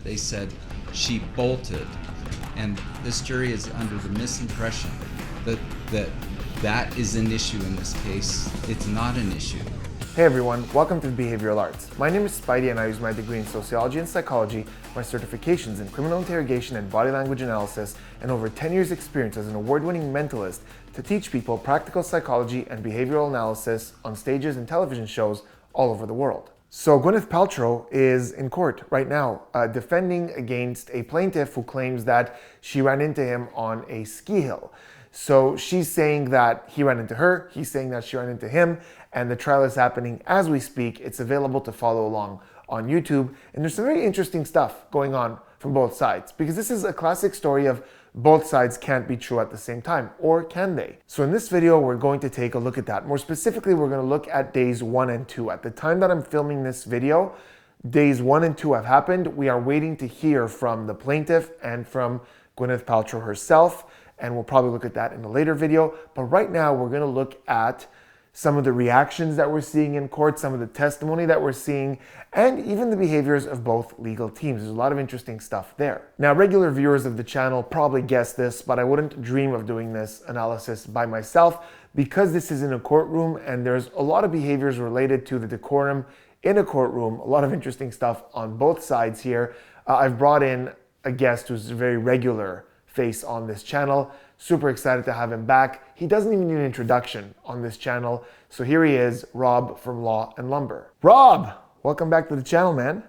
They said she bolted. And this jury is under the misimpression that is an issue in this case. It's not an issue. Hey everyone, welcome to Behavioral Arts. My name is Spidey and I use my degree in sociology and psychology, my certifications in criminal interrogation and body language analysis, and over 10 years experience as an award-winning mentalist to teach people practical psychology and behavioral analysis on stages and television shows all over the world. So Gwyneth Paltrow is in court right now defending against a plaintiff who claims that she ran into him on a ski hill. So she's saying that he ran into her, he's saying that she ran into him, and the trial is happening as we speak. It's available to follow along on YouTube, and there's some very interesting stuff going on from both sides, because this is a classic story of both sides can't be true at the same time, or can they? So in this video, we're going to take a look at that. More specifically, we're going to look at days 1 and 2. At the time that I'm filming this video, days 1 and 2 have happened. We are waiting to hear from the plaintiff and from Gwyneth Paltrow herself, and we'll probably look at that in a later video. But right now, we're going to look at some of the reactions that we're seeing in court, some of the testimony that we're seeing, and even the behaviors of both legal teams. There's a lot of interesting stuff there. Now, regular viewers of the channel probably guessed this, but I wouldn't dream of doing this analysis by myself because this is in a courtroom and there's a lot of behaviors related to the decorum in a courtroom, a lot of interesting stuff on both sides here. I've brought in a guest who's a very regular face on this channel. Super excited to have him back. He doesn't even need an introduction on this channel. So here he is, Rob from Law and Lumber. Rob, welcome back to the channel, man.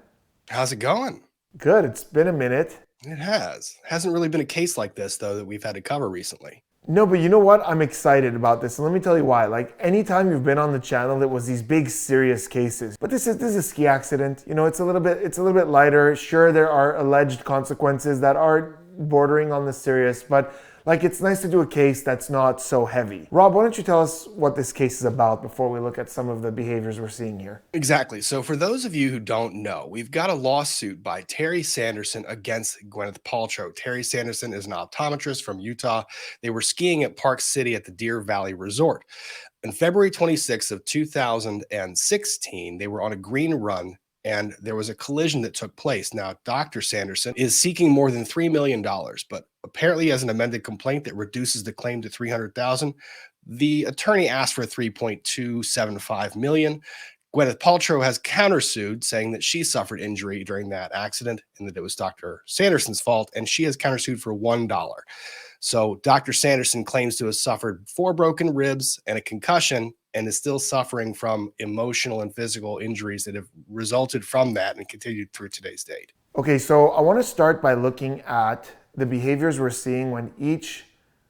How's it going? Good, it's been a minute. It has. Hasn't really been a case like this, though, that we've had to cover recently. No, but you know what? I'm excited about this, and let me tell you why. Like, anytime you've been on the channel, it was these big, serious cases. But this is a ski accident. You know, it's a little bit lighter. Sure, there are alleged consequences that are bordering on the serious, but like, it's nice to do a case that's not so heavy. Rob, why don't you tell us what this case is about before we look at some of the behaviors we're seeing here? Exactly. So for those of you who don't know, we've got a lawsuit by Terry Sanderson against Gwyneth Paltrow. Terry Sanderson is an optometrist from Utah. They were skiing at Park City at the Deer Valley Resort. On February 26th of 2016, they were on a green run and there was a collision that took place. Now, Dr. Sanderson is seeking more than $3 million, but apparently has an amended complaint that reduces the claim to $300,000. The attorney asked for $3.275 million. Gwyneth Paltrow has countersued, saying that she suffered injury during that accident and that it was Dr. Sanderson's fault, and she has countersued for $1. So Dr. Sanderson claims to have suffered 4 broken ribs and a concussion and is still suffering from emotional and physical injuries that have resulted from that and continued through today's date. Okay, so I want to start by looking at the behaviors we're seeing when each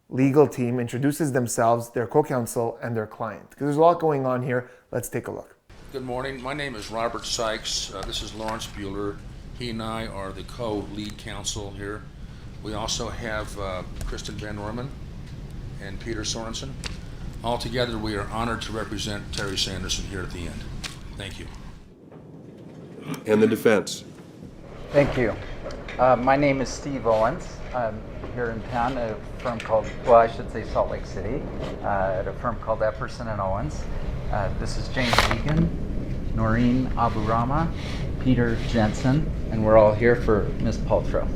legal team introduces themselves, their co-counsel, and their client. Because there's a lot going on here. Let's take a look. Good morning. My name is Robert Sykes. This is Lawrence Bueller. He and I are the co-lead counsel here. We also have Kristen Van Orman and Peter Sorensen. Altogether, we are honored to represent Terry Sanderson here at the end. Thank you. And the defense. Thank you. My name is Steve Owens. I'm here in town at a firm called, well, I should say Salt Lake City, at a firm called Epperson and Owens. This is James Egan, Noreen Aburama, Peter Jensen, and we're all here for Ms. Paltrow.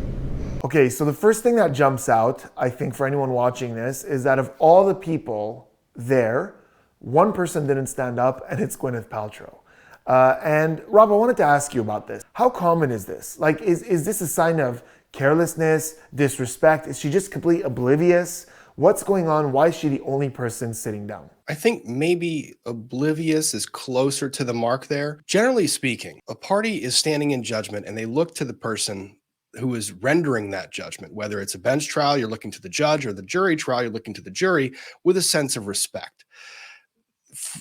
Okay, so the first thing that jumps out, I think, for anyone watching this, is that of all the people there, one person didn't stand up, and it's Gwyneth Paltrow. And Rob, I wanted to ask you about this. How common is this? Like, is this a sign of carelessness, disrespect? Is she just completely oblivious? What's going on? Why is she the only person sitting down? I think maybe oblivious is closer to the mark there. Generally speaking, a party is standing in judgment and they look to the person who is rendering that judgment. Whether it's a bench trial, you're looking to the judge, or the jury trial, you're looking to the jury with a sense of respect.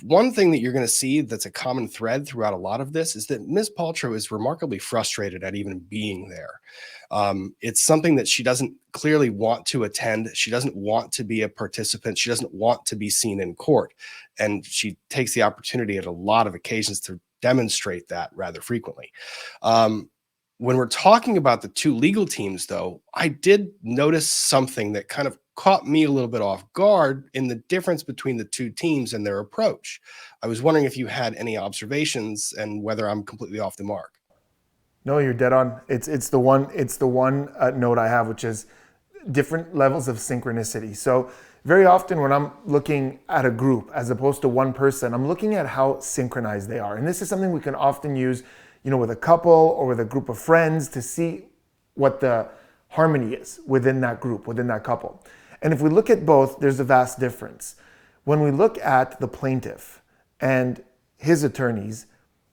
One thing that you're going to see that's a common thread throughout a lot of this is that Ms. Paltrow is remarkably frustrated at even being there. It's something that she doesn't clearly want to attend. She doesn't want to be a participant. She doesn't want to be seen in court. And she takes the opportunity at a lot of occasions to demonstrate that rather frequently. When we're talking about the two legal teams, though, I did notice something that kind of caught me a little bit off guard in the difference between the two teams and their approach. I was wondering if you had any observations and whether I'm completely off the mark. No, you're dead on. It's the one note I have, which is different levels of synchronicity. So very often when I'm looking at a group as opposed to one person, I'm looking at how synchronized they are. And this is something we can often use, with a couple or with a group of friends to see what the harmony is within that group, within that couple. And if we look at both, there's a vast difference. When we look at the plaintiff and his attorneys,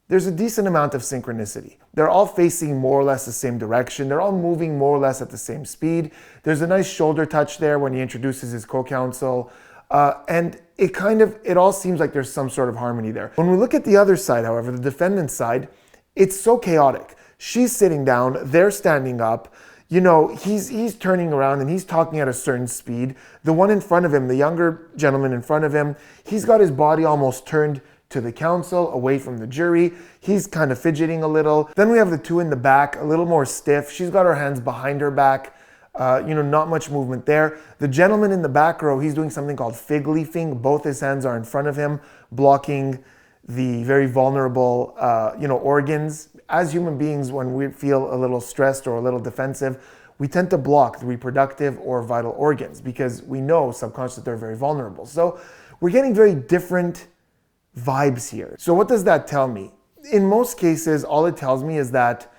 there's a decent amount of synchronicity. They're all facing more or less the same direction. They're all moving more or less at the same speed. There's a nice shoulder touch there when he introduces his co-counsel. And it all seems like there's some sort of harmony there. When we look at the other side, however, the defendant's side, it's so chaotic. She's sitting down, they're standing up. He's turning around and he's talking at a certain speed. The one in front of him, the younger gentleman in front of him, he's got his body almost turned to the counsel, away from the jury. He's kind of fidgeting a little. Then we have the two in the back, a little more stiff. She's got her hands behind her back. Not much movement there. The gentleman in the back row, he's doing something called fig leafing. Both his hands are in front of him, blocking the very vulnerable, organs. As human beings, when we feel a little stressed or a little defensive, we tend to block the reproductive or vital organs because we know subconsciously that they're very vulnerable. So we're getting very different vibes here. So what does that tell me? In most cases, all it tells me is that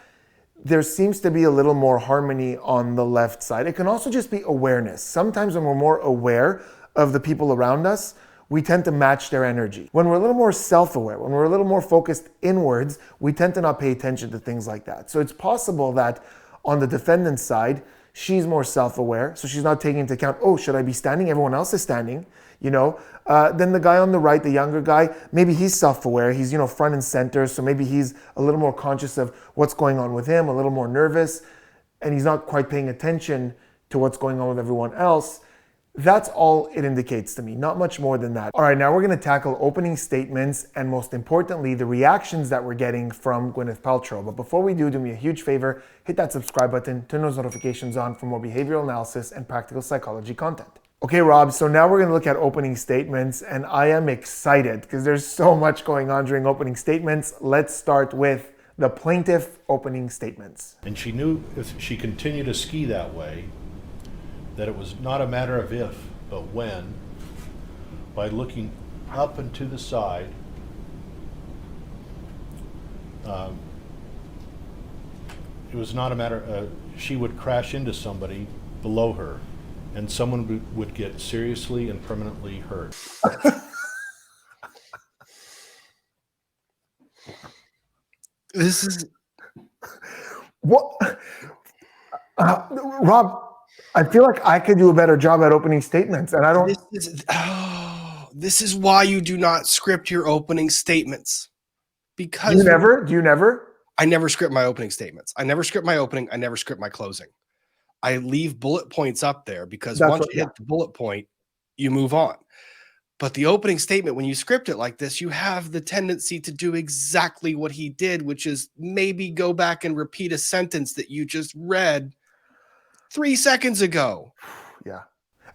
there seems to be a little more harmony on the left side. It can also just be awareness. Sometimes when we're more aware of the people around us, we tend to match their energy. When we're a little more self-aware, when we're a little more focused inwards, we tend to not pay attention to things like that. So it's possible that on the defendant's side, she's more self-aware, so she's not taking into account, oh, should I be standing? Everyone else is standing, Then the guy on the right, the younger guy, maybe he's self-aware, he's, front and center, so maybe he's a little more conscious of what's going on with him, a little more nervous, and he's not quite paying attention to what's going on with everyone else. That's all it indicates to me, not much more than that. All right, now we're gonna tackle opening statements and most importantly, the reactions that we're getting from Gwyneth Paltrow. But before we do me a huge favor, hit that subscribe button, turn those notifications on for more behavioral analysis and practical psychology content. Okay, Rob, so now we're gonna look at opening statements and I am excited because there's so much going on during opening statements. Let's start with the plaintiff opening statements. And she knew if she continued to ski that way, that it was not a matter of if, but when, by looking up and to the side, it was not a matter, she would crash into somebody below her, and someone would get seriously and permanently hurt. This is What? Rob, I feel like I could do a better job at opening statements, and I don't. this is why you do not script your opening statements. Because Do you never? I never script my opening statements. I never script my opening. I never script my closing. I leave bullet points up there because once you hit the bullet point, you move on. But the opening statement, when you script it like this, you have the tendency to do exactly what he did, which is maybe go back and repeat a sentence that you just read 3 seconds ago. Yeah.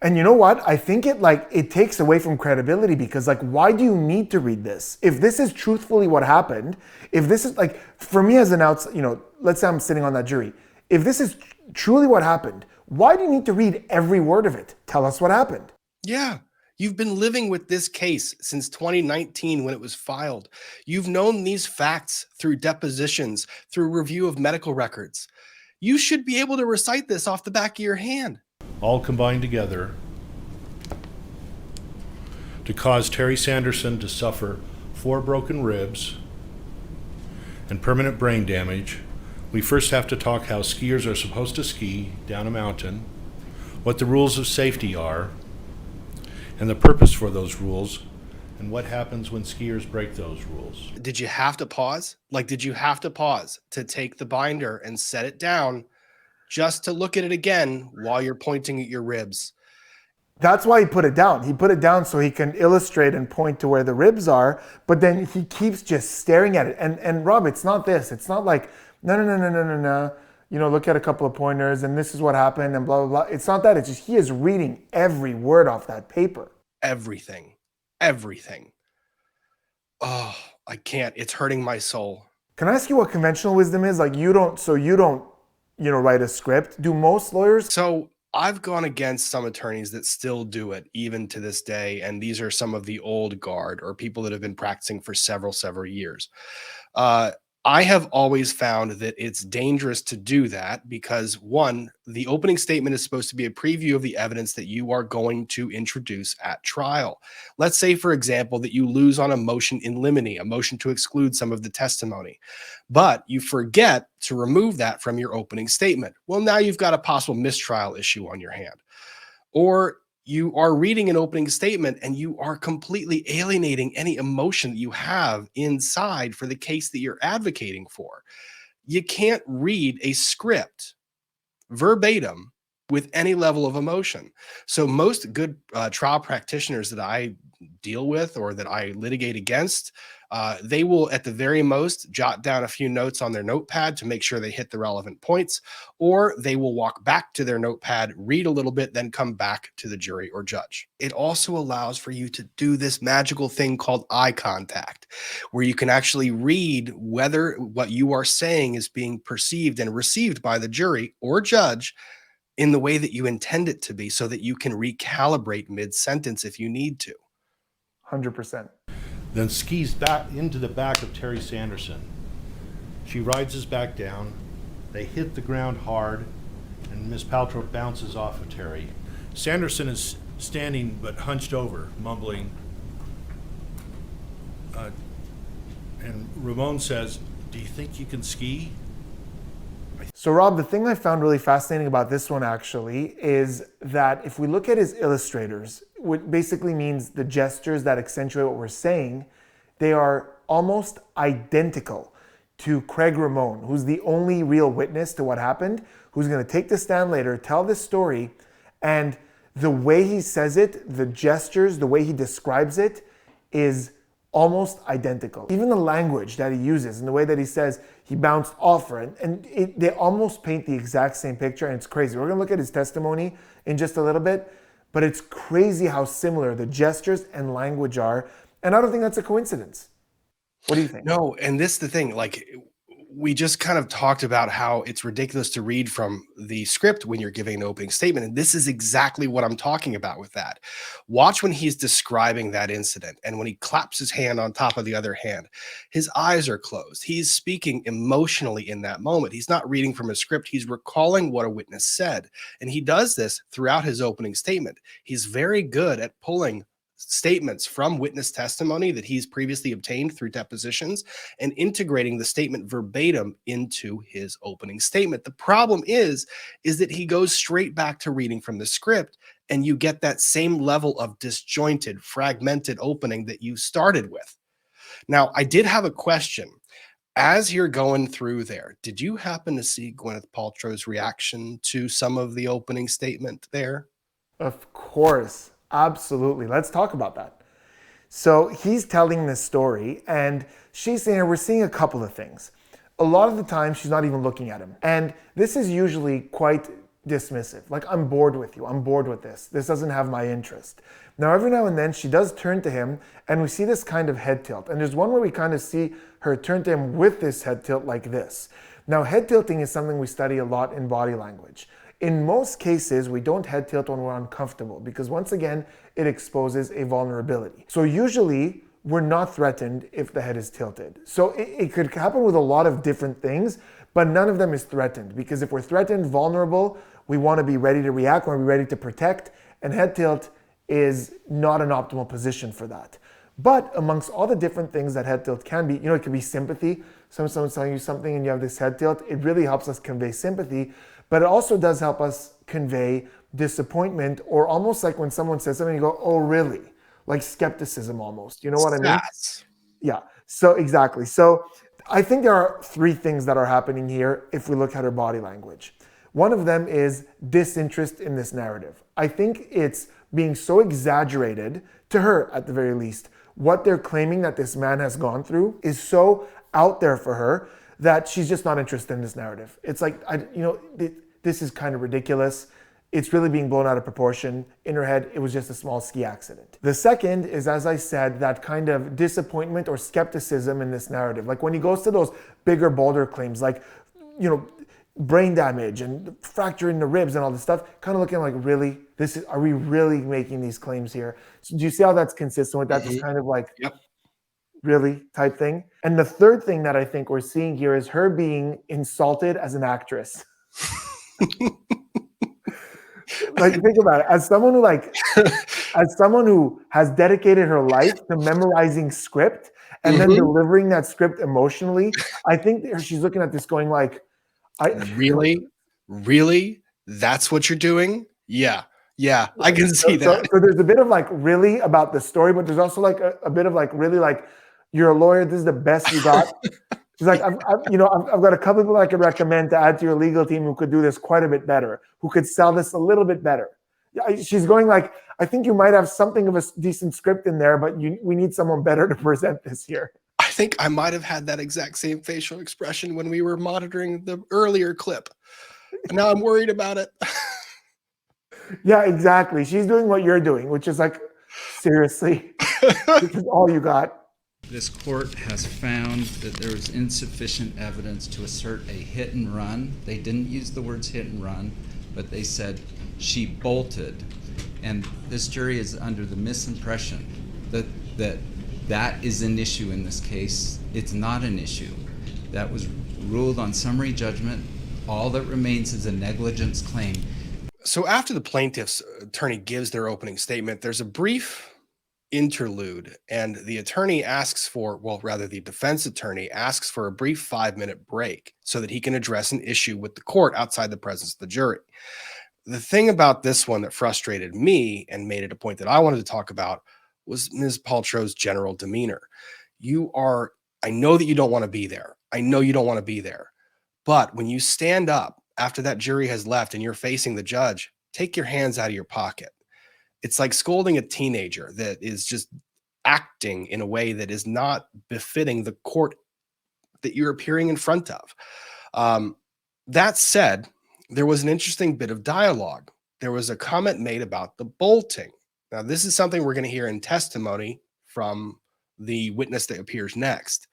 And you know what? I think it takes away from credibility because why do you need to read this? If this is truthfully what happened, if this is for me as an let's say I'm sitting on that jury. If this is truly what happened, why do you need to read every word of it? Tell us what happened. Yeah. You've been living with this case since 2019 when it was filed. You've known these facts through depositions, through review of medical records. You should be able to recite this off the back of your hand. All combined together to cause Terry Sanderson to suffer 4 broken ribs and permanent brain damage. We first have to talk how skiers are supposed to ski down a mountain, what the rules of safety are, and the purpose for those rules, and what happens when skiers break those rules. Did you have to pause? Did you have to pause to take the binder and set it down just to look at it again while you're pointing at your ribs? That's why he put it down. He put it down so he can illustrate and point to where the ribs are, but then he keeps just staring at it. And Rob, it's not this. It's not like, no. Look at a couple of pointers and this is what happened and blah, blah, blah. It's not that. It's just he is reading every word off that paper. Everything. Oh, I can't. It's hurting my soul. Can I ask you what conventional wisdom is? Like you don't, write a script. Do most lawyers? So I've gone against some attorneys that still do it even to this day. And these are some of the old guard or people that have been practicing for several years. I have always found that it's dangerous to do that because, one, the opening statement is supposed to be a preview of the evidence that you are going to introduce at trial. Let's say, for example, that you lose on a motion in limine, a motion to exclude some of the testimony, but you forget to remove that from your opening statement. Well, now you've got a possible mistrial issue on your hand. Or you are reading an opening statement and you are completely alienating any emotion that you have inside for the case that you're advocating for. You can't read a script verbatim with any level of emotion. So most good trial practitioners that I deal with or that I litigate against, they will at the very most jot down a few notes on their notepad to make sure they hit the relevant points, or they will walk back to their notepad, read a little bit, then come back to the jury or judge. It also allows for you to do this magical thing called eye contact, where you can actually read whether what you are saying is being perceived and received by the jury or judge in the way that you intend it to be so that you can recalibrate mid-sentence if you need to. 100%. Then skis back into the back of Terry Sanderson. She rides his back down. They hit the ground hard, and Miss Paltrow bounces off of Terry. Sanderson is standing but hunched over, mumbling. And Ramon says, "Do you think you can ski?" So Rob, the thing I found really fascinating about this one actually is that if we look at his illustrators, what basically means the gestures that accentuate what we're saying, they are almost identical to Craig Ramon, who's the only real witness to what happened, who's going to take the stand later, tell this story, and the way he says it, the gestures, the way he describes it is almost identical. Even the language that he uses and the way that he says he bounced off her, they almost paint the exact same picture, and it's crazy. We're gonna look at his testimony in just a little bit, but it's crazy how similar the gestures and language are, and I don't think that's a coincidence. What do you think? No, and this is the thing, like we just kind of talked about how it's ridiculous to read from the script when you're giving an opening statement. And this is exactly what I'm talking about with that. Watch when he's describing that incident and when he claps his hand on top of the other hand, his eyes are closed. He's speaking emotionally in that moment. He's not reading from a script. He's recalling what a witness said. And he does this throughout his opening statement. He's very good at pulling statements from witness testimony that he's previously obtained through depositions and integrating the statement verbatim into his opening statement. The problem is that he goes straight back to reading from the script, and you get that same level of disjointed, fragmented opening that you started with. Now, I did have a question. As you're going through there, did you happen to see Gwyneth Paltrow's reaction to some of the opening statement there? Of course. Absolutely. Let's talk about that. So he's telling this story and she's saying, we're seeing a couple of things. A lot of the time, she's not even looking at him. And this is usually quite dismissive. Like, I'm bored with you. I'm bored with this. This doesn't have my interest. Now, every now and then, she does turn to him and we see this kind of head tilt. And there's one where we kind of see her turn to him with this head tilt like this. Now, head tilting is something we study a lot in body language. In most cases, we don't head tilt when we're uncomfortable because once again, it exposes a vulnerability. So usually we're not threatened if the head is tilted. So it could happen with a lot of different things, but none of them is threatened because if we're threatened, vulnerable, we want to be ready to react, we want to be ready to protect, and head tilt is not an optimal position for that. But amongst all the different things that head tilt can be, it could be sympathy. Someone's telling you something and you have this head tilt. It really helps us convey sympathy, but it also does help us convey disappointment, or almost like when someone says something, you go, oh, really? Like skepticism almost. You know what I mean? Yes. Yeah, so exactly. So I think there are three things that are happening here if we look at her body language. One of them is disinterest in this narrative. I think it's being so exaggerated, to her at the very least. What they're claiming that this man has gone through is so out there for her that she's just not interested in this narrative. It's like, this is kind of ridiculous. it's really being blown out of proportion. In her head, it was just a small ski accident. The second is, as I said, that kind of disappointment or skepticism in this narrative. Like when he goes to those bigger, bolder claims, like, brain damage and fracturing the ribs and all this stuff, kind of looking like, really? Are we really making these claims here? So do you see how that's consistent with that? Just kind of like, Yep. really type thing. And the third thing that I think we're seeing here is her being insulted as an actress. Like, think about it. As someone who has dedicated her life to memorizing script and then delivering that script emotionally, I think she's looking at this going like, Really? That's what you're doing? Yeah, I can see that. So there's a bit of like really about the story, but there's also like a bit of like really like, you're a lawyer, this is the best you got. She's like, I've got a couple people I could recommend to add to your legal team who could do this quite a bit better, who could sell this a little bit better. She's going like, I think you might have something of a decent script in there, but we need someone better to present this here. I think I might have had that exact same facial expression when we were monitoring the earlier clip. And now I'm worried about it. Yeah, exactly. She's doing what you're doing, which is like, seriously, this is all you got. This court has found that there was insufficient evidence to assert a hit and run. They didn't use the words hit and run, but they said she bolted. And this jury is under the misimpression that is an issue in this case. It's not an issue. That was ruled on summary judgment. All that remains is a negligence claim. So after the plaintiff's attorney gives their opening statement, there's a brief interlude, and the defense attorney asks for a brief 5-minute break so that he can address an issue with the court outside the presence of the jury. The thing about this one that frustrated me and made it a point that I wanted to talk about was Ms. Paltrow's general demeanor. I know that you don't want to be there. I know you don't want to be there. But when you stand up after that jury has left and you're facing the judge, take your hands out of your pocket. It's like scolding a teenager that is just acting in a way that is not befitting the court that you're appearing in front of. That said, there was an interesting bit of dialogue. There was a comment made about the bolting. Now, this is something we're going to hear in testimony from the witness that appears next.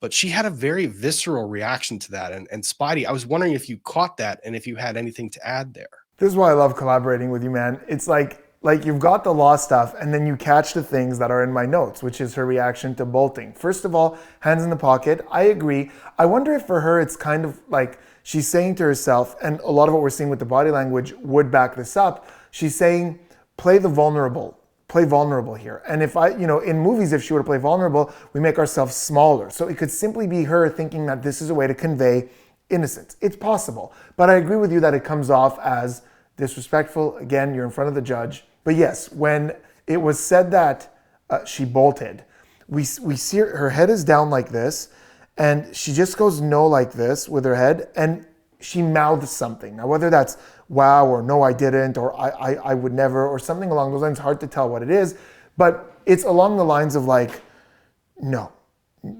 But she had a very visceral reaction to that. And Spidey, I was wondering if you caught that and if you had anything to add there. This is why I love collaborating with you, man. It's like you've got the law stuff and then you catch the things that are in my notes, which is her reaction to bolting. First of all, hands in the pocket. I agree. I wonder if for her it's kind of like she's saying to herself, and a lot of what we're seeing with the body language would back this up. She's saying, play vulnerable here. And if in movies, if she were to play vulnerable, we make ourselves smaller. So it could simply be her thinking that this is a way to convey innocence. It's possible. But I agree with you that it comes off as disrespectful. Again, you're in front of the judge. But yes, when it was said that she bolted, we see her head is down like this, and she just goes no like this with her head, and she mouths something. Now, whether that's wow or no, I didn't, or I would never, or something along those lines, hard to tell what it is, but it's along the lines of like, no,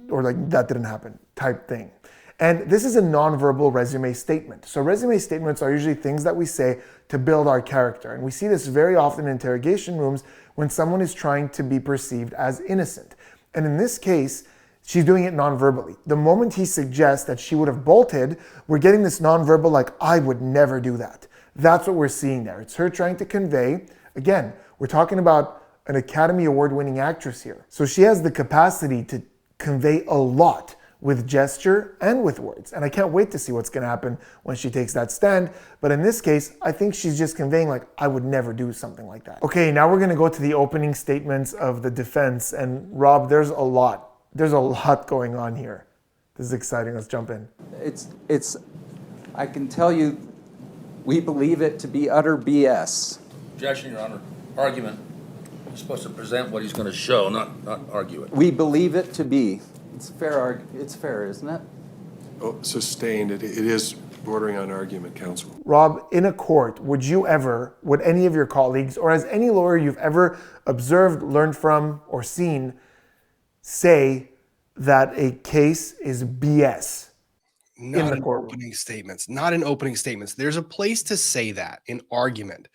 or like that didn't happen type thing. And this is a nonverbal resume statement. So resume statements are usually things that we say to build our character. And we see this very often in interrogation rooms when someone is trying to be perceived as innocent. And in this case, she's doing it non-verbally. The moment he suggests that she would have bolted, we're getting this non-verbal like, I would never do that. That's what we're seeing there. It's her trying to convey, again, we're talking about an Academy Award-winning actress here. So she has the capacity to convey a lot with gesture and with words. And I can't wait to see what's going to happen when she takes that stand. But in this case, I think she's just conveying like, I would never do something like that. Okay, now we're going to go to the opening statements of the defense. And Rob, there's a lot going on here. This is exciting. Let's jump in. I can tell you, we believe it to be utter BS. Objection, Your Honor. Argument. He's supposed to present what he's going to show, not argue it. We believe it to be. It's fair, isn't it? Oh, sustained. It is bordering on argument, counsel. Rob, in a court, would any of your colleagues, or has any lawyer you've ever observed, learned from, or seen say that a case is BS? Not the in courtroom. opening statements. Not in opening statements. There's a place to say that in argument.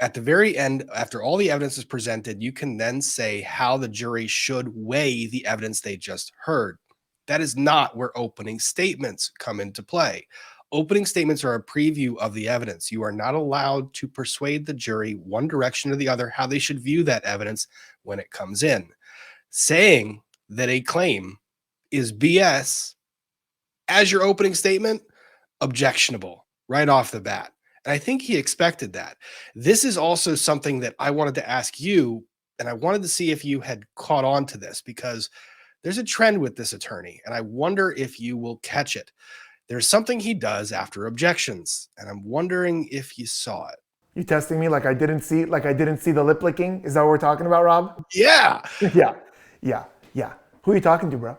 At the very end, after all the evidence is presented, you can then say how the jury should weigh the evidence they just heard. That is not where opening statements come into play. Opening statements are a preview of the evidence. You are not allowed to persuade the jury one direction or the other how they should view that evidence when it comes in. Saying that a claim is BS as your opening statement, objectionable right off the bat. And I think he expected that. This is also something that I wanted to ask you, and I wanted to see if you had caught on to this, because there's a trend with this attorney, and I wonder if you will catch it. There's something he does after objections, and I'm wondering if you saw it. You testing me like I didn't see the lip licking? Is that what we're talking about, Rob? Yeah. Yeah. Who are you talking to, bro?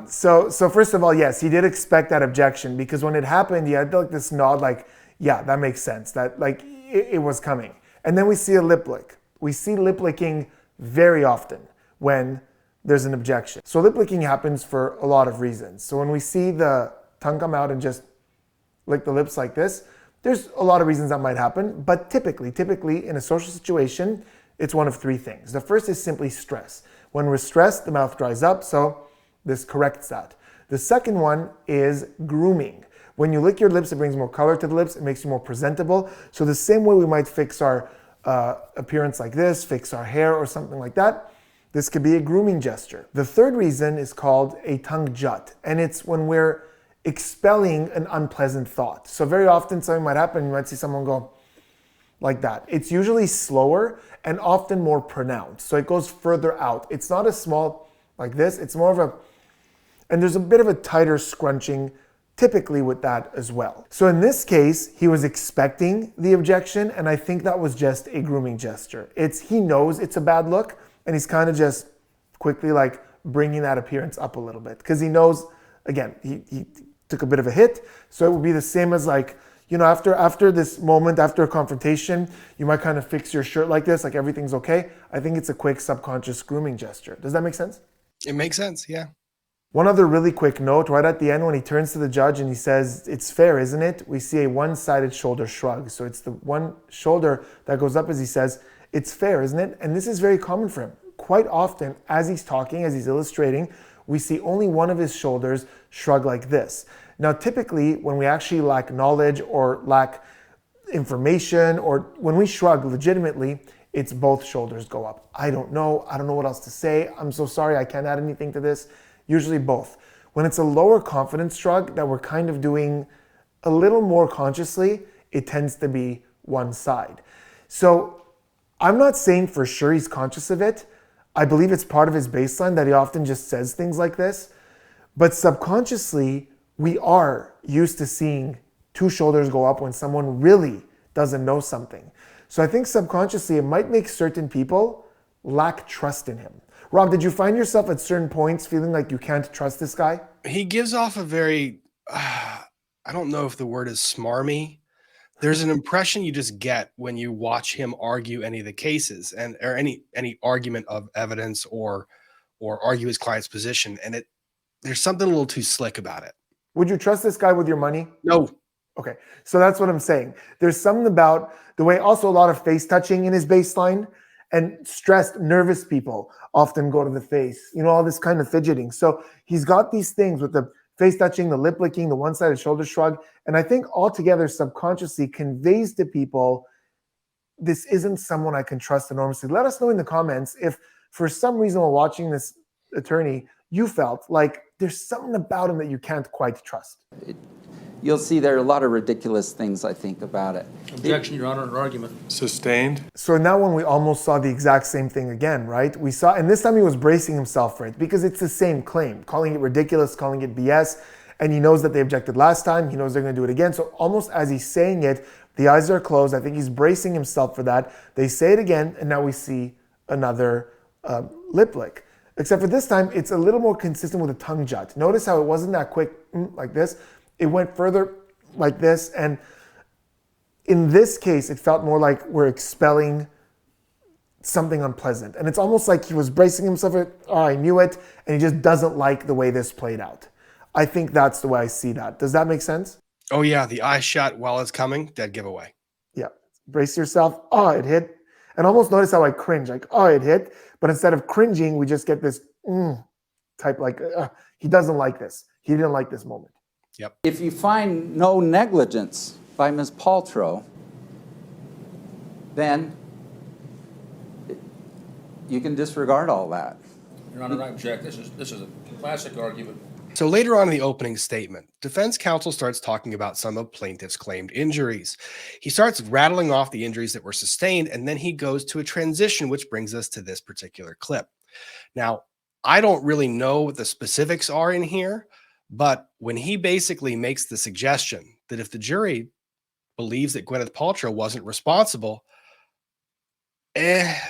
So first of all, yes, he did expect that objection, because when it happened, he had like this nod, like, yeah, that makes sense. That like it was coming. And then we see a lip lick. We see lip licking very often when there's an objection. So lip licking happens for a lot of reasons. So when we see the tongue come out and just lick the lips like this, there's a lot of reasons that might happen. But typically in a social situation, it's one of three things. The first is simply stress. When we're stressed, the mouth dries up, so this corrects that. The second one is grooming. When you lick your lips, it brings more color to the lips, it makes you more presentable. So the same way we might fix our appearance like this, fix our hair or something like that, this could be a grooming gesture. The third reason is called a tongue jut, and it's when we're expelling an unpleasant thought. So very often something might happen, you might see someone go like that. It's usually slower and often more pronounced. So it goes further out. It's not a small like this, it's more of a, and there's a bit of a tighter scrunching typically with that as well. So in this case, he was expecting the objection, and I think that was just a grooming gesture. He knows it's a bad look, and he's kind of just quickly like bringing that appearance up a little bit, because he knows, again, he took a bit of a hit. So it would be the same as like, you know, after this moment, after a confrontation, you might kind of fix your shirt like this, like everything's okay. I think it's a quick subconscious grooming gesture. Does that make sense? It makes sense, yeah. One other really quick note, right at the end when he turns to the judge and he says, "It's fair, isn't it?" We see a one-sided shoulder shrug. So it's the one shoulder that goes up as he says, "It's fair, isn't it?" And this is very common for him. Quite often, as he's talking, as he's illustrating, we see only one of his shoulders shrug like this. Now, typically, when we actually lack knowledge or lack information, or when we shrug legitimately, it's both shoulders go up. I don't know what else to say. I'm so sorry, I can't add anything to this. Usually both. When it's a lower confidence shrug that we're kind of doing a little more consciously, it tends to be one side. So I'm not saying for sure he's conscious of it. I believe it's part of his baseline that he often just says things like this. But subconsciously, we are used to seeing two shoulders go up when someone really doesn't know something. So I think subconsciously it might make certain people lack trust in him. Rob, did you find yourself at certain points feeling like you can't trust this guy? He gives off a very, I don't know if the word is smarmy. There's an impression you just get when you watch him argue any of the cases or any argument of evidence or argue his client's position. And there's something a little too slick about it. Would you trust this guy with your money? No. Okay, so that's what I'm saying. There's something about the way, also a lot of face touching in his baseline, and stressed, nervous people often go to the face, you know, all this kind of fidgeting. So he's got these things with the face touching, the lip licking, the one-sided shoulder shrug. And I think altogether subconsciously conveys to people, this isn't someone I can trust enormously. Let us know in the comments if for some reason while watching this attorney, you felt like there's something about him that you can't quite trust. You'll see there are a lot of ridiculous things, I think, about it. Objection, Your Honor, an argument. Sustained. So in that one, we almost saw the exact same thing again, right? We saw, and this time he was bracing himself for it because it's the same claim, calling it ridiculous, calling it BS, and he knows that they objected last time. He knows they're going to do it again. So almost as he's saying it, the eyes are closed. I think he's bracing himself for that. They say it again, and now we see another lip lick. Except for this time, it's a little more consistent with a tongue jut. Notice how it wasn't that quick like this. It went further like this, and in this case, it felt more like we're expelling something unpleasant. And it's almost like he was bracing himself for, oh, I knew it, and he just doesn't like the way this played out. I think that's the way I see that. Does that make sense? Oh yeah, the eye shot while it's coming, dead giveaway. Yeah. Brace yourself. Oh, it hit. And almost notice how I cringe, like, oh, it hit. But instead of cringing, we just get this type like, he doesn't like this. He didn't like this moment. Yep. If you find no negligence by Ms. Paltrow, then you can disregard all that. Your Honor, I object. This is a classic argument. So later on in the opening statement, defense counsel starts talking about some of plaintiff's claimed injuries. He starts rattling off the injuries that were sustained, and then he goes to a transition, which brings us to this particular clip. Now, I don't really know what the specifics are in here, but when he basically makes the suggestion that if the jury believes that Gwyneth Paltrow wasn't responsible,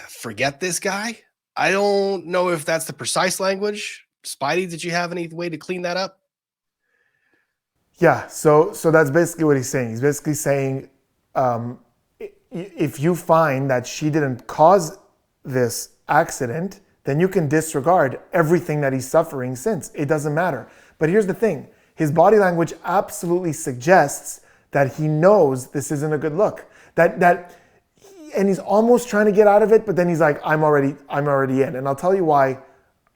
forget this guy. I don't know if that's the precise language. Spidey, did you have any way to clean that up? Yeah, so that's basically what he's saying. He's basically saying, if you find that she didn't cause this accident, then you can disregard everything that he's suffering since. It doesn't matter. But here's the thing. His body language absolutely suggests that he knows this isn't a good look. And he's almost trying to get out of it, but then he's like, I'm already in. And I'll tell you why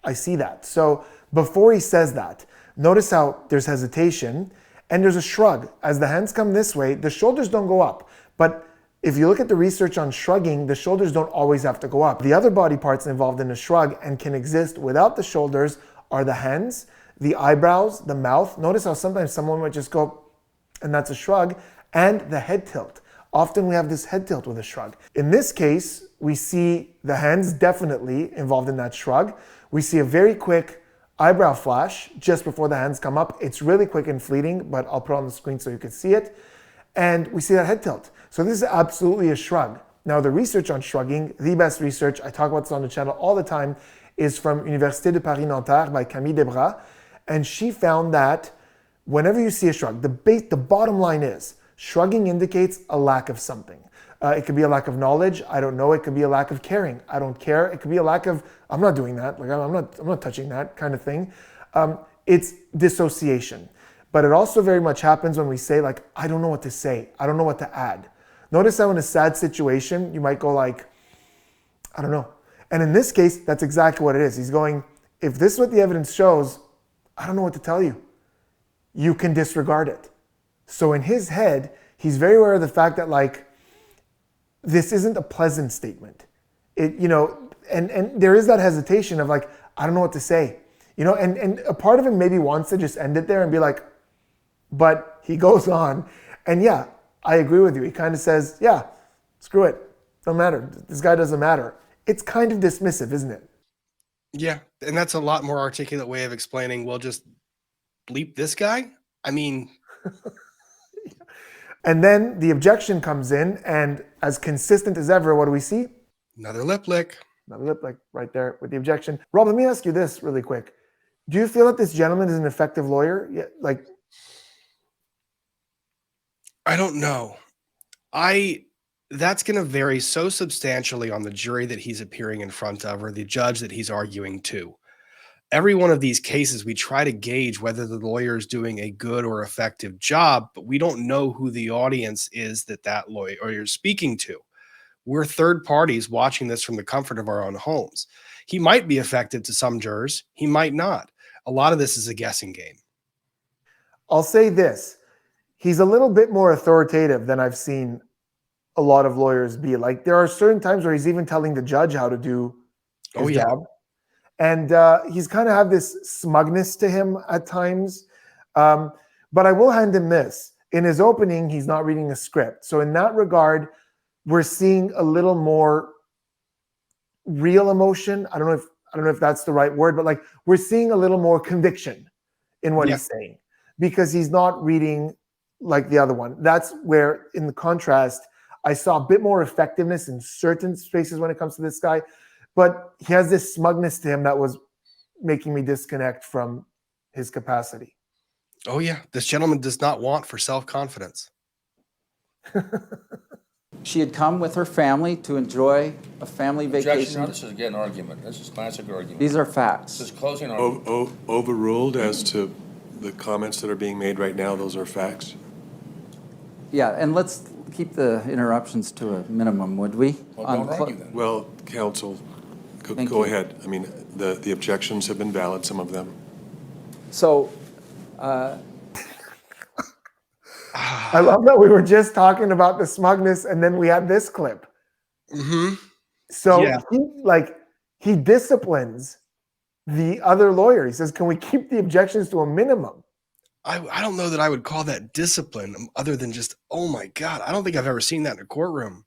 I see that. So before he says that, notice how there's hesitation and there's a shrug. As the hands come this way, the shoulders don't go up. But if you look at the research on shrugging, the shoulders don't always have to go up. The other body parts involved in a shrug and can exist without the shoulders are the hands, the eyebrows, the mouth. Notice how sometimes someone might just go, and that's a shrug, and the head tilt. Often we have this head tilt with a shrug. In this case, we see the hands definitely involved in that shrug. We see a very quick eyebrow flash just before the hands come up. It's really quick and fleeting, but I'll put it on the screen so you can see it. And we see that head tilt. So this is absolutely a shrug. Now the research on shrugging, the best research, I talk about this on the channel all the time, is from Université de Paris-Nanterre by Camille Desbras. And she found that whenever you see a shrug, the bottom line is, shrugging indicates a lack of something. It could be a lack of knowledge. I don't know. It could be a lack of caring. I don't care. It could be a lack of, I'm not doing that. Like I'm not touching that kind of thing. It's dissociation. But it also very much happens when we say like, I don't know what to say. I don't know what to add. Notice how in a sad situation, you might go like, I don't know. And in this case, that's exactly what it is. He's going, if this is what the evidence shows, I don't know what to tell you. You can disregard it. So in his head, he's very aware of the fact that like, this isn't a pleasant statement. And there is that hesitation of like, I don't know what to say. And a part of him maybe wants to just end it there and be like, but he goes on. And yeah, I agree with you. He kind of says, yeah, screw it. Don't matter. This guy doesn't matter. It's kind of dismissive, isn't it? Yeah. And that's a lot more articulate way of explaining, well, just bleep this guy. I mean, and then the objection comes in, and as consistent as ever, what do we see? another lip lick. Another lip lick right there with the objection. Rob, let me ask you this really quick. Do you feel that this gentleman is an effective lawyer? Yeah, like, I don't know. That's going to vary so substantially on the jury that he's appearing in front of or the judge that he's arguing to. Every one of these cases, we try to gauge whether the lawyer is doing a good or effective job, but we don't know who the audience is that lawyer is speaking to. We're third parties watching this from the comfort of our own homes. He might be effective to some jurors. He might not. A lot of this is a guessing game. I'll say this. He's a little bit more authoritative than I've seen a lot of lawyers be. Like, there are certain times where he's even telling the judge how to do his job. And he's kind of have this smugness to him at times. But I will hand him this. In his opening, he's not reading a script. So in that regard, we're seeing a little more real emotion. I don't know if that's the right word, but like we're seeing a little more conviction in what he's saying because he's not reading like the other one. That's where, in the contrast, I saw a bit more effectiveness in certain spaces when it comes to this guy. But he has this smugness to him that was making me disconnect from his capacity. Oh, yeah. This gentleman does not want for self-confidence. She had come with her family to enjoy a family Objection. vacation. No, this is again argument. This is classic argument. These are facts. This is closing argument. Overruled as to the comments that are being made right now, those are facts? Yeah, and let's keep the interruptions to a minimum, would we? Well, On don't clo- argue then. Well, counsel, Thank go you. ahead. I mean, the objections have been valid, some of them. So, I love that we were just talking about the smugness and then we had this clip. Mm-hmm. So Yeah. he disciplines the other lawyer. He says, can we keep the objections to a minimum? I don't know that I would call that discipline other than just, oh my God, I don't think I've ever seen that in a courtroom.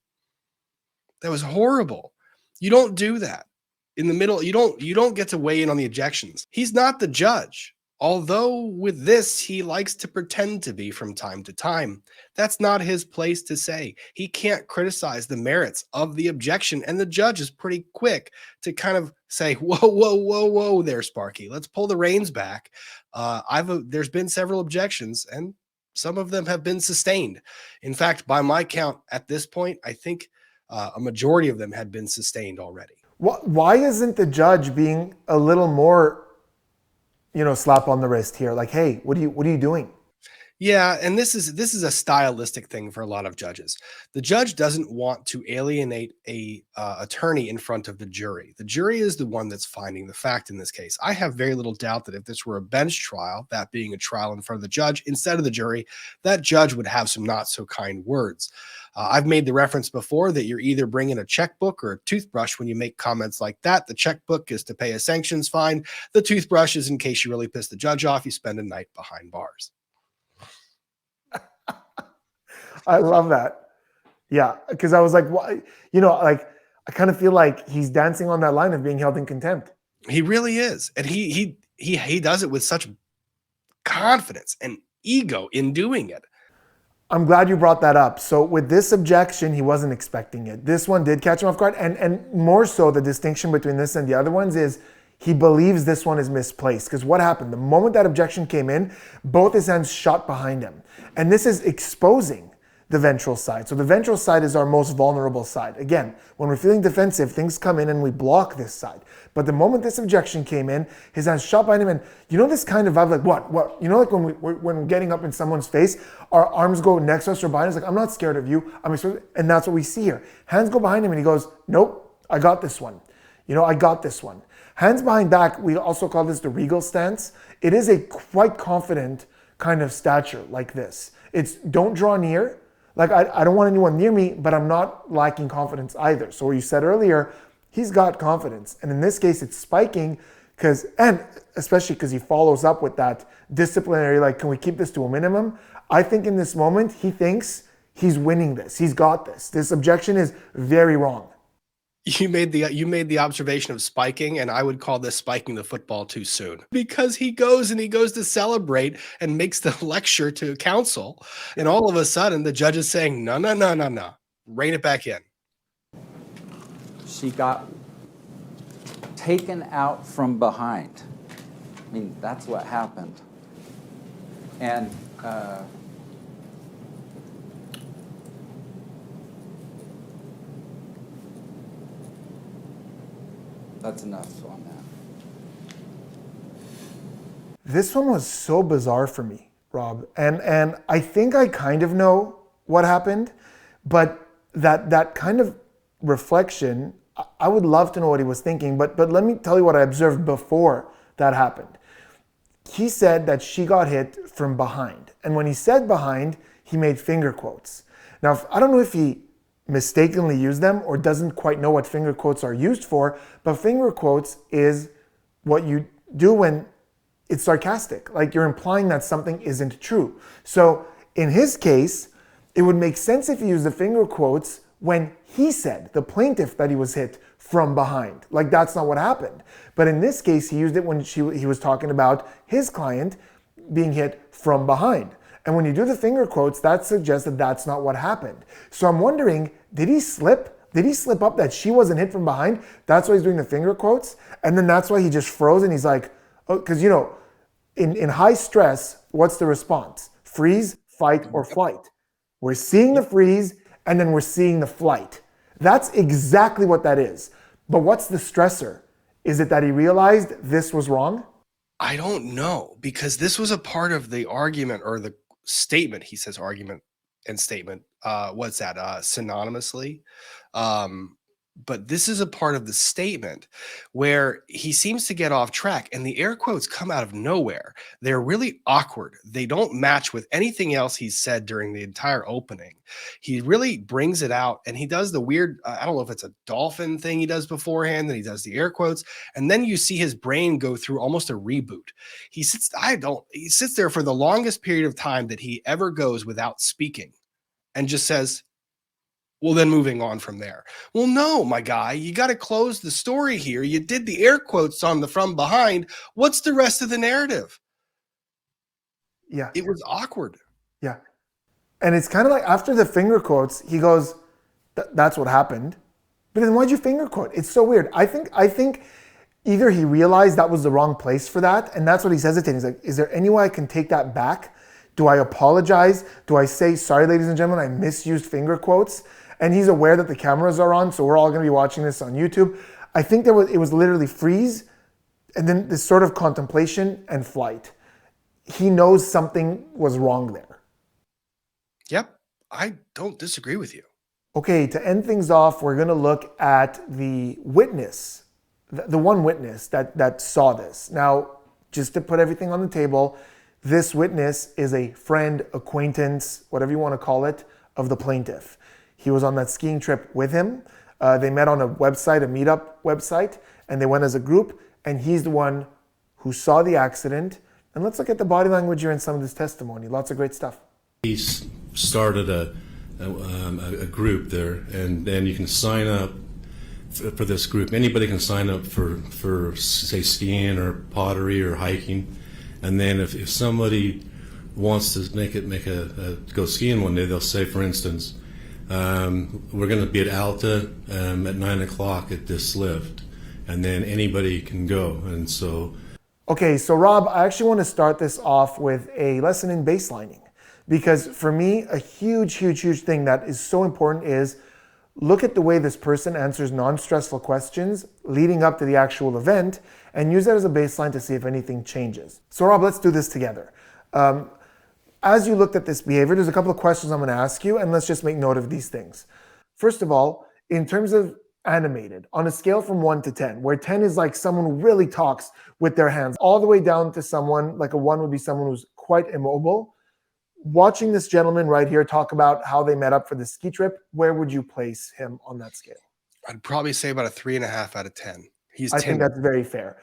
That was horrible. You don't do that. In the middle, you don't get to weigh in on the objections. He's not the judge. Although with this, he likes to pretend to be from time to time. That's not his place to say. He can't criticize the merits of the objection, and the judge is pretty quick to kind of say, whoa, whoa, whoa, whoa there, Sparky. Let's pull the reins back. There's been several objections, and some of them have been sustained. In fact, by my count at this point, I think a majority of them had been sustained already. Why isn't the judge being a little more, slap on the wrist here? Like, hey, what are you doing? Yeah, and this is a stylistic thing for a lot of judges. The judge doesn't want to alienate a attorney in front of the jury. The jury is the one that's finding the fact in this case. I have very little doubt that if this were a bench trial, that being a trial in front of the judge instead of the jury, that judge would have some not so kind words. I've made the reference before that you're either bringing a checkbook or a toothbrush when you make comments like that. The checkbook is to pay a sanctions fine. The toothbrush is in case you really piss the judge off, you spend a night behind bars. I love that. Yeah, because I was like, why? I kind of feel like he's dancing on that line of being held in contempt. He really is, and he does it with such confidence and ego in doing it. I'm glad you brought that up. So with this objection, he wasn't expecting it. This one did catch him off guard, and more so, the distinction between this and the other ones is he believes this one is misplaced. Because what happened? The moment that objection came in, both his hands shot behind him, and this is exposing the ventral side. So the ventral side is our most vulnerable side. Again, when we're feeling defensive, things come in and we block this side. But the moment this objection came in, his hands shot behind him, and this kind of vibe, like what? Like when we're getting up in someone's face, our arms go next to us or behind us, like, I'm not scared of you, and that's what we see here. Hands go behind him and he goes, nope, I got this one. I got this one. Hands behind back, we also call this the regal stance. It is a quite confident kind of stature like this. It's don't draw near. Like, I don't want anyone near me, but I'm not lacking confidence either. So what you said earlier, he's got confidence. And in this case, it's spiking and especially because he follows up with that disciplinary, like, can we keep this to a minimum? I think in this moment, he thinks he's winning this. He's got this. This objection is very wrong. You made the observation of spiking, and I would call this spiking the football too soon, because he goes to celebrate and makes the lecture to counsel, and all of a sudden the judge is saying, no, rein it back in. she got taken out from behind. I mean, that's what happened. And that's enough on that. This one was so bizarre for me, Rob. And I think I kind of know what happened, but that kind of reflection, I would love to know what he was thinking, but let me tell you what I observed before that happened. He said that she got hit from behind. And when he said behind, he made finger quotes. Now, I don't know if he mistakenly used them or doesn't quite know what finger quotes are used for, but finger quotes is what you do when it's sarcastic, like you're implying that something isn't true. So in his case, it would make sense if he used the finger quotes when he said, the plaintiff, that he was hit from behind. Like, that's not what happened. But in this case, he used it when he was talking about his client being hit from behind. And when you do the finger quotes, that suggests that that's not what happened. So I'm wondering, did he slip? Did he slip up that she wasn't hit from behind? That's why he's doing the finger quotes. And then that's why he just froze and he's like, oh, because in high stress, what's the response? Freeze, fight, or flight. We're seeing the freeze and then we're seeing the flight. That's exactly what that is. But what's the stressor? Is it that he realized this was wrong? I don't know, because this was a part of the argument or the statement. He says argument and statement. What's that? Synonymously. Um, but this is a part of the statement where he seems to get off track, and the air quotes come out of nowhere. They're really awkward. They don't match with anything else he's said during the entire opening. He really brings it out, and he does the weird, I don't know if it's a dolphin thing he does beforehand, then he does the air quotes, and then you see his brain go through almost a reboot. He sits there for the longest period of time that he ever goes without speaking and just says, well, then moving on from there. Well, no, my guy, you got to close the story here. You did the air quotes on the from behind. What's the rest of the narrative? Yeah. It was awkward. Yeah. And it's kind of like after the finger quotes, he goes, that's what happened. But then why'd you finger quote? It's so weird. I think either he realized that was the wrong place for that, and that's what he's hesitating. He's like, is there any way I can take that back? Do I apologize? Do I say, sorry, ladies and gentlemen, I misused finger quotes? And he's aware that the cameras are on, so we're all going to be watching this on YouTube. I think it was literally freeze, and then this sort of contemplation and flight. He knows something was wrong there. Yep, I don't disagree with you. Okay, to end things off, we're going to look at the witness, the one witness that saw this. Now, just to put everything on the table, this witness is a friend, acquaintance, whatever you want to call it, of the plaintiff. He was on that skiing trip with him. They met on a website, a meetup website, and they went as a group, and he's the one who saw the accident. And let's look at the body language here in some of this testimony. Lots of great stuff. He started a group there, and then you can sign up for this group. Anybody can sign up for say skiing or pottery or hiking, and then if somebody wants to go skiing one day, they'll say, for instance, we're going to be at Alta at 9 o'clock at this lift, and then anybody can go. And so okay, so Rob, I actually want to start this off with a lesson in baselining. Because for me, a huge thing that is so important is look at the way this person answers non-stressful questions leading up to the actual event and use that as a baseline to see if anything changes. So Rob, let's do this together. As you looked at this behavior, there's a couple of questions I'm going to ask you, and let's just make note of these things. First of all, in terms of animated, on a scale from 1 to 10, where 10 is like someone who really talks with their hands, all the way down to someone, like a 1 would be someone who's quite immobile. Watching this gentleman right here talk about how they met up for the ski trip, where would you place him on that scale? I'd probably say about a 3.5 out of 10. I think that's very fair.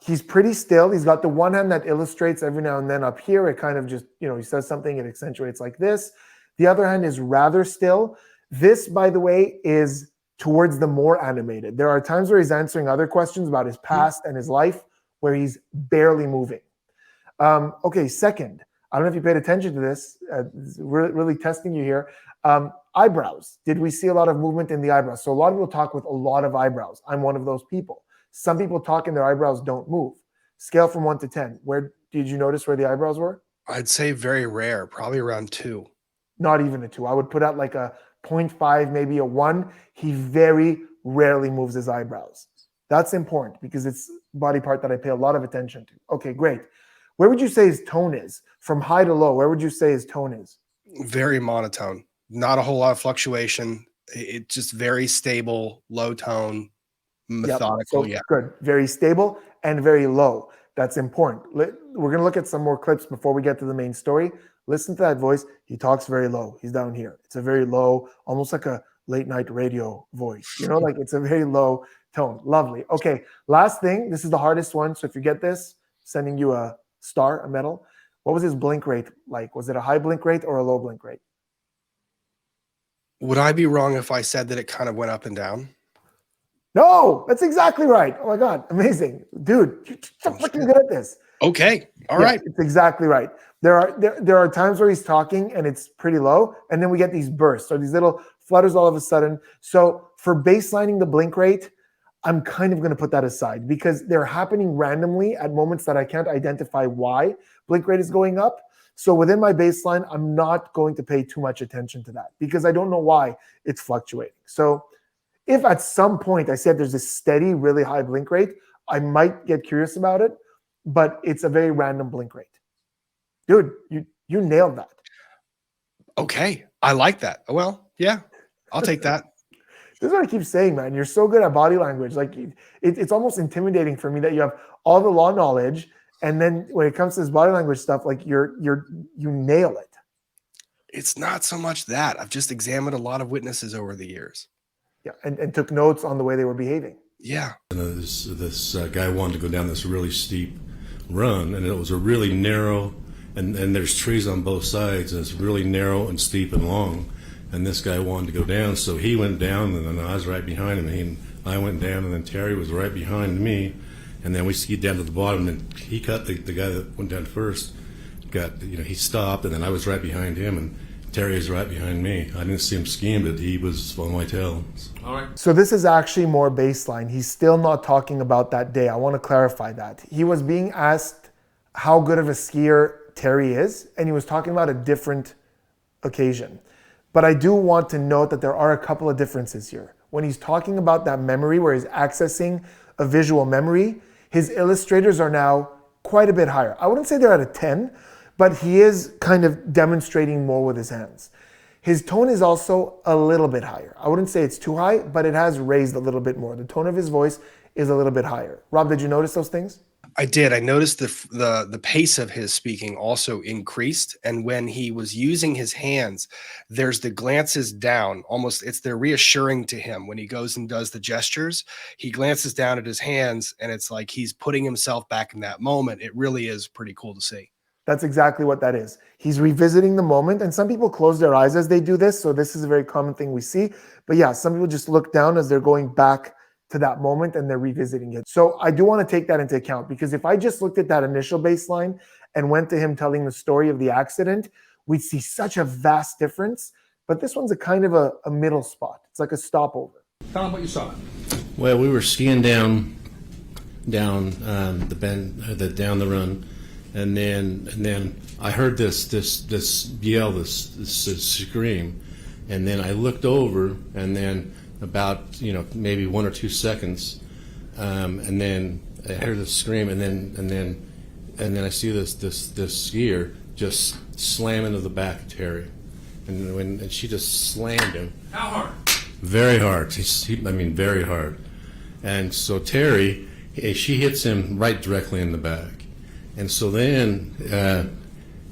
He's pretty still. He's got the one hand that illustrates every now and then up here. It kind of just, he says something, it accentuates like this. The other hand is rather still. This, by the way, is towards the more animated. There are times where he's answering other questions about his past and his life where he's barely moving. Okay, second. I don't know if you paid attention to this. Really testing you here. Eyebrows. Did we see a lot of movement in the eyebrows? So a lot of people talk with a lot of eyebrows. I'm one of those people. Some people talk and their eyebrows don't move. Scale from 1 to 10. Where did you notice where the eyebrows were? I'd say very rare, probably around 2. Not even a 2. I would put out like a 0.5, maybe a 1. He very rarely moves his eyebrows. That's important because it's a body part that I pay a lot of attention to. Okay, great. Where would you say his tone is? From high to low, where would you say his tone is? Very monotone. Not a whole lot of fluctuation. It's just very stable, low tone, methodical. Yep. So, good. Very stable and very low. That's important. We're going to look at some more clips before we get to the main story. Listen to that voice. He talks very low. He's down here. It's a very low, almost like a late night radio voice. Like it's a very low tone. Lovely. Okay. Last thing. This is the hardest one. So if you get this, sending you a star, a medal. What was his blink rate like? Was it a high blink rate or a low blink rate? Would I be wrong if I said that it kind of went up and down? No, that's exactly right. Oh my God, amazing. Dude, you're so fucking good at this. Okay, all right. It's exactly right. There are times where he's talking and it's pretty low, and then we get these bursts or these little flutters all of a sudden. So for baselining the blink rate, I'm kind of going to put that aside because they're happening randomly at moments that I can't identify why blink rate is going up. So within my baseline, I'm not going to pay too much attention to that because I don't know why it's fluctuating. So if at some point I said there's a steady, really high blink rate, I might get curious about it. but it's a very random blink rate. Dude, you nailed that. Okay, I like that. Well, yeah, I'll take that. This is what I keep saying, man. You're so good at body language. Like it's almost intimidating for me that you have all the law knowledge, and then when it comes to this body language stuff, like you nail it. It's not so much that. I've just examined a lot of witnesses over the years. Yeah, and took notes on the way they were behaving. Yeah. And this guy wanted to go down this really steep run, and it was a really narrow, and there's trees on both sides, and it's really narrow and steep and long. And this guy wanted to go down, so he went down, and then I was right behind him. I went down, and then Terry was right behind me, and then we skied down to the bottom, and he cut the guy that went down first. He stopped, and then I was right behind him, and Terry was right behind me. I didn't see him skiing, but he was on my tail. All right. So this is actually more baseline. He's still not talking about that day. I want to clarify that. He was being asked how good of a skier Terry is, and he was talking about a different occasion. But I do want to note that there are a couple of differences here. When he's talking about that memory where he's accessing a visual memory, his illustrators are now quite a bit higher. I wouldn't say they're at a 10, but he is kind of demonstrating more with his hands. His tone is also a little bit higher. I wouldn't say it's too high, but it has raised a little bit more. The tone of his voice is a little bit higher. Rob, did you notice those things? I did. I noticed the pace of his speaking also increased. And when he was using his hands, there's the glances down. Almost they're reassuring to him when he goes and does the gestures. He glances down at his hands, and it's like he's putting himself back in that moment. It really is pretty cool to see. That's exactly what that is. He's revisiting the moment, and some people close their eyes as they do this, so this is a very common thing we see. But yeah, some people just look down as they're going back to that moment and they're revisiting it. So I do want to take that into account, because if I just looked at that initial baseline and went to him telling the story of the accident, we'd see such a vast difference. But this one's a kind of a middle spot. It's like a stopover. Tell him what you saw. Well, we were skiing down the bend, down the run, and then I heard this yell, this scream, and then I looked over, and then about maybe 1 or 2 seconds, and then I heard the scream, and then I see this skier just slam into the back of Terry, and she just slammed him. How hard? Very hard. Very hard. And so Terry, she hits him right directly in the back, and so then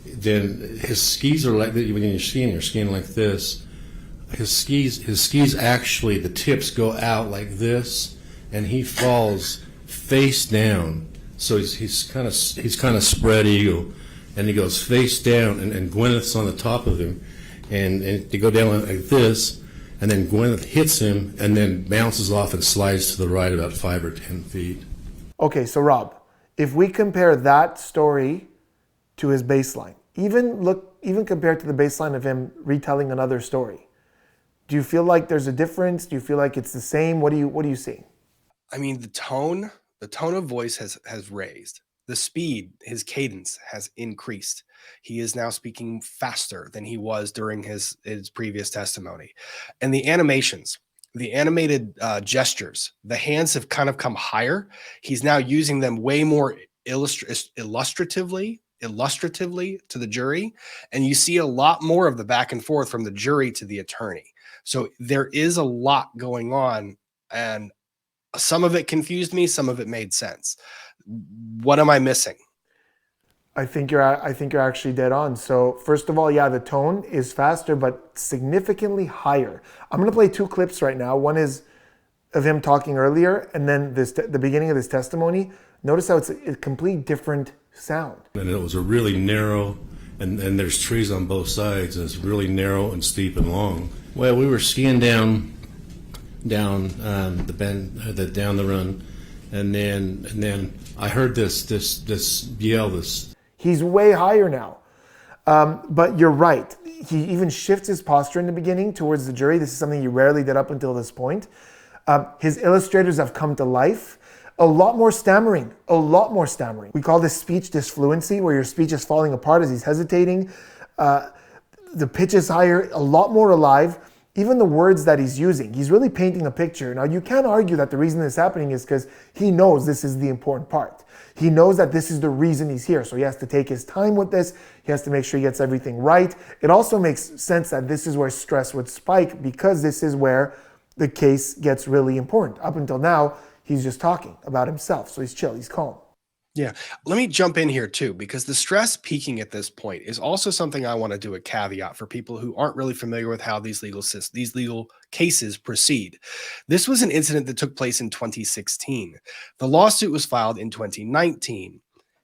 his skis are like, when you're skiing like this. His skis actually, the tips go out like this, and he falls face down. So he's kind of spread eagle, and he goes face down, and Gwyneth's on the top of him, and they go down like this, and then Gwyneth hits him, and then bounces off and slides to the right about 5 or 10 feet. Okay, so Rob, if we compare that story to his baseline, even compared to the baseline of him retelling another story, do you feel like there's a difference? Do you feel like it's the same? What do you see? I mean, the tone of voice has raised. The speed, his cadence has increased. He is now speaking faster than he was during his previous testimony. And the animations, the animated gestures, the hands have kind of come higher. He's now using them way more illustratively to the jury. And you see a lot more of the back and forth from the jury to the attorney. So there is a lot going on, and some of it confused me, some of it made sense. What am I missing? I think you're actually dead on. So first of all, yeah, the tone is faster, but significantly higher. I'm going to play 2 clips right now. One is of him talking earlier, and then the beginning of this testimony. Notice how it's a complete different sound. And it was a really narrow, and there's trees on both sides, and it's really narrow and steep and long. Well, we were skiing down the bend, down the run, and then I heard this yell. He's way higher now, but you're right. He even shifts his posture in the beginning towards the jury. This is something he rarely did up until this point. His illustrators have come to life. A lot more stammering. We call this speech disfluency, where your speech is falling apart as he's hesitating. The pitch is higher, a lot more alive. Even the words that he's using, he's really painting a picture. Now, you can't argue that the reason this is happening is because he knows this is the important part. He knows that this is the reason he's here. So he has to take his time with this. He has to make sure he gets everything right. It also makes sense that this is where stress would spike, because this is where the case gets really important. Up until now, he's just talking about himself. So he's chill, he's calm. Yeah. Let me jump in here too, because the stress peaking at this point is also something I want to do a caveat for people who aren't really familiar with how these legal cases proceed. This was an incident that took place in 2016. The lawsuit was filed in 2019.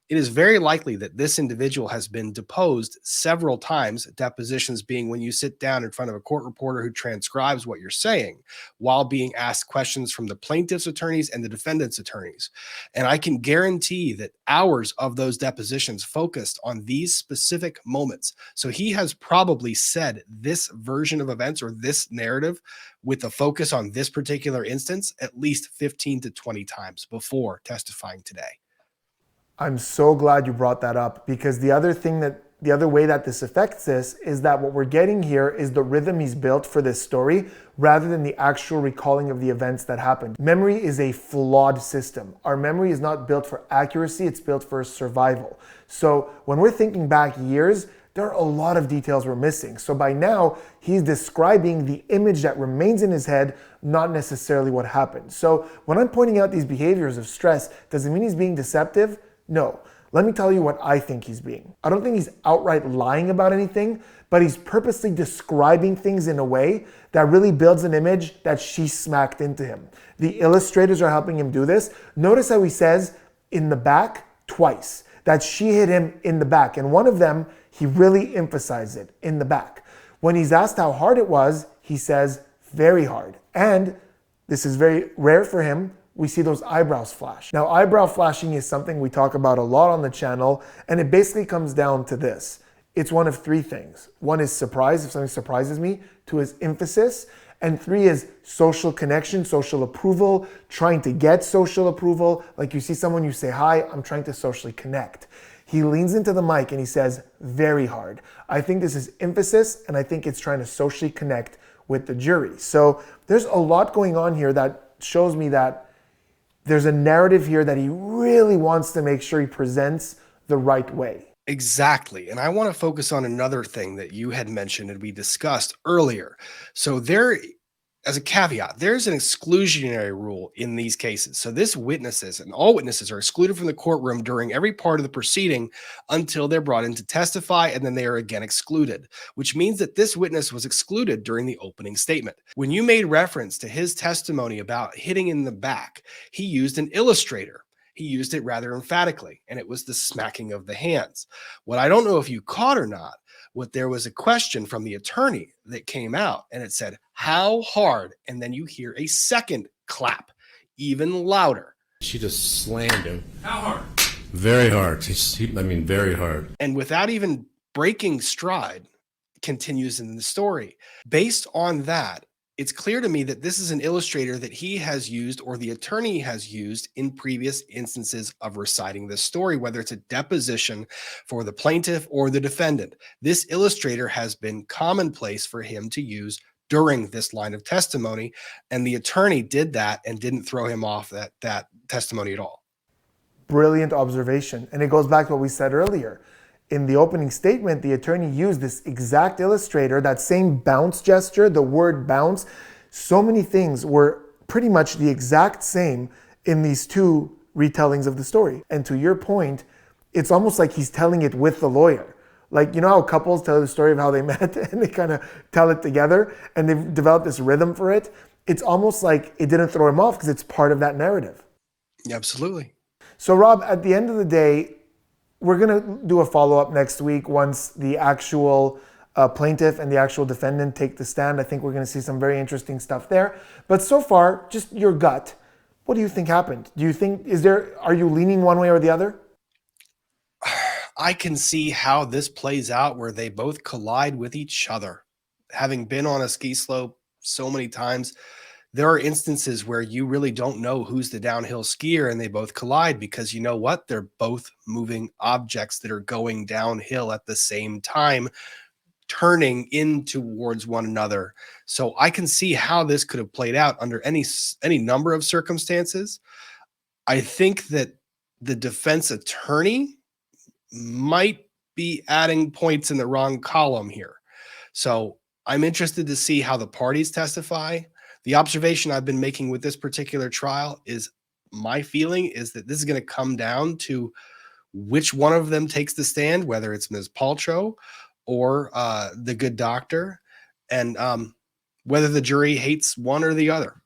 It is very likely that this individual has been deposed several times, depositions being when you sit down in front of a court reporter who transcribes what you're saying while being asked questions from the plaintiff's attorneys and the defendant's attorneys. And I can guarantee that hours of those depositions focused on these specific moments. So he has probably said this version of events or this narrative with a focus on this particular instance at least 15 to 20 times before testifying today. I'm so glad you brought that up, because the other way that this affects this is that what we're getting here is the rhythm he's built for this story rather than the actual recalling of the events that happened. Memory is a flawed system. Our memory is not built for accuracy, it's built for survival. So when we're thinking back years, there are a lot of details we're missing. So by now, he's describing the image that remains in his head, not necessarily what happened. So when I'm pointing out these behaviors of stress, does it mean he's being deceptive? No. Let me tell you what I think he's being. I don't think he's outright lying about anything, but he's purposely describing things in a way that really builds an image that she smacked into him. The illustrators are helping him do this. Notice how he says in the back twice, that she hit him in the back. And one of them, he really emphasized it, in the back. When he's asked how hard it was, he says very hard. And this is very rare for him. We see those eyebrows flash. Now, eyebrow flashing is something we talk about a lot on the channel, and it basically comes down to this. It's one of three things. One is surprise, if something surprises me. Two is emphasis. And three is social connection, social approval, trying to get social approval. Like you see someone, you say, hi, I'm trying to socially connect. He leans into the mic and he says, very hard. I think this is emphasis, and I think it's trying to socially connect with the jury. So there's a lot going on here that shows me that there's a narrative here that he really wants to make sure he presents the right way. Exactly. And I want to focus on another thing that you had mentioned and we discussed earlier. So there, as a caveat, there's an exclusionary rule in these cases. So this witnesses and all witnesses are excluded from the courtroom during every part of the proceeding until they're brought in to testify, and then they are again excluded, which means that this witness was excluded during the opening statement. When you made reference to his testimony about hitting in the back, he used an illustrator. He used it rather emphatically, and it was the smacking of the hands. What I don't know if you caught or not, what there was a question from the attorney that came out, and it said, how hard? And then you hear a second clap, even louder. She just slammed him. How hard? Very hard. Very hard. And without even breaking stride, continues in the story. Based on that, it's clear to me that this is an illustrator that he has used or the attorney has used in previous instances of reciting this story, whether it's a deposition for the plaintiff or the defendant. This illustrator has been commonplace for him to use during this line of testimony, and the attorney did that and didn't throw him off that testimony at all. Brilliant observation. And it goes back to what we said earlier. In the opening statement, the attorney used this exact illustrator, that same bounce gesture, the word bounce. So many things were pretty much the exact same in these two retellings of the story. And to your point, it's almost like he's telling it with the lawyer. Like, you know how couples tell the story of how they met and they kind of tell it together and they've developed this rhythm for it? It's almost like it didn't throw him off because it's part of that narrative. Absolutely. So Rob, at the end of the day, we're going to do a follow-up next week once the actual plaintiff and the actual defendant take the stand. I think we're going to see some very interesting stuff there. But so far, just your gut, what do you think happened? Do you think, are you leaning one way or the other? I can see how this plays out where they both collide with each other. Having been on a ski slope so many times, there are instances where you really don't know who's the downhill skier and they both collide because you know what? They're both moving objects that are going downhill at the same time, turning in towards one another. So I can see how this could have played out under any number of circumstances. I think that the defense attorney might be adding points in the wrong column here. So I'm interested to see how the parties testify. The observation I've been making with this particular trial is my feeling is that this is going to come down to which one of them takes the stand, whether it's Ms. Paltrow or the good doctor, and whether the jury hates one or the other.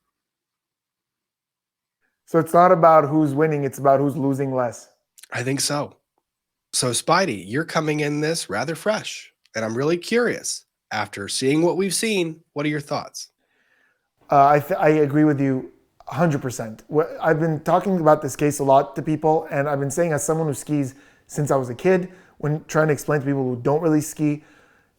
So it's not about who's winning, it's about who's losing less. I think so. So Spidey, you're coming in this rather fresh, and I'm really curious. After seeing what we've seen, what are your thoughts? I agree with you 100%. I've been talking about this case a lot to people, and I've been saying, as someone who skis since I was a kid, when trying to explain to people who don't really ski,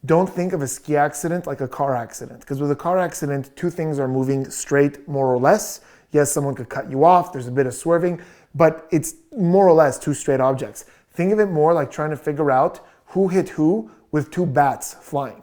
don't think of a ski accident like a car accident. Because with a car accident, two things are moving straight, more or less. Yes, someone could cut you off, there's a bit of swerving, but it's more or less two straight objects. Think of it more like trying to figure out who hit who with two bats flying.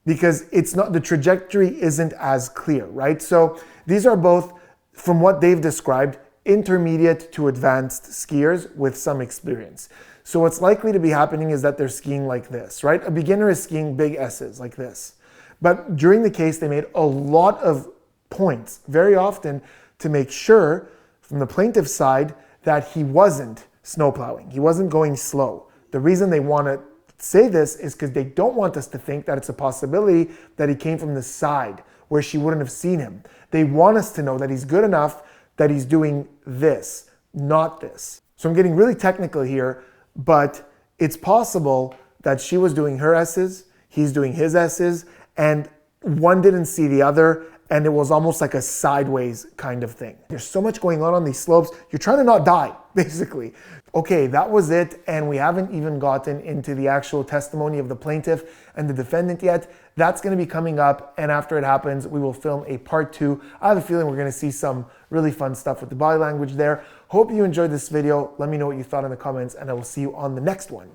Because it's not, the trajectory isn't as clear, right? So these are both, from what they've described, intermediate to advanced skiers with some experience. So what's likely to be happening is that they're skiing like this, right? A beginner is skiing big S's like this. But during the case, they made a lot of points, very often, to make sure from the plaintiff's side that he wasn't snowplowing. He wasn't going slow. The reason they want to say this is because they don't want us to think that it's a possibility that he came from the side where she wouldn't have seen him. They want us to know that he's good enough that he's doing this, not this. So I'm getting really technical here, but it's possible that she was doing her S's, he's doing his S's, and one didn't see the other, and it was almost like a sideways kind of thing. There's so much going on these slopes. You're trying to not die, basically. Okay, that was it, and we haven't even gotten into the actual testimony of the plaintiff and the defendant yet. That's going to be coming up, and after it happens, we will film a part 2. I have a feeling we're going to see some really fun stuff with the body language there. Hope you enjoyed this video. Let me know what you thought in the comments, and I will see you on the next one.